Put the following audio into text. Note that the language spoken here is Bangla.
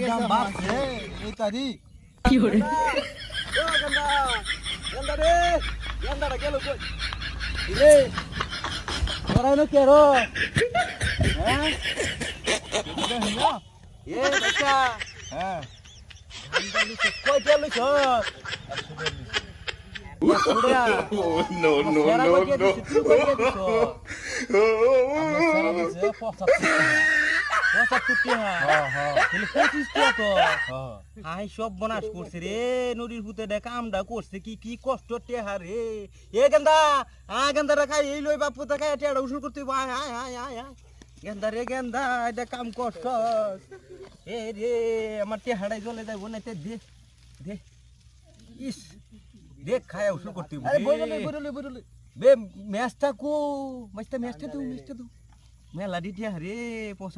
দাম বাড়ছে এই তারিখ কি করে হ্যাঁ এ বাচ্চা হ্যাঁ কয়টা লইছ No, no, সেরা no, কয়টা no. দিছ তুই কয়টা দিছ সারা দিছে 75 টাকা হ্যাঁ হ্যাঁ তাহলে 25 টাকা তো হ্যাঁ আই সব বনাস করছে রে নদীর ভূতে দেখ কামডা করছে কি কি কষ্ট টেহা রে এ গেন্দা গেন্দা রাখা এই লই বাপু তাকা টেড়া উসুল করতে আয় আয় আয় আয় আয় গেন্দা রে গেন্দা এটা কাম করছ এ রে আমার টেহাড়াই জ্বলে যাইব না তে দে দে ইস দেখ খায় উসুল করতে আরে বইরলে বে ম্যাচটা কো ম্যাচটা তো মেলা দিতে রে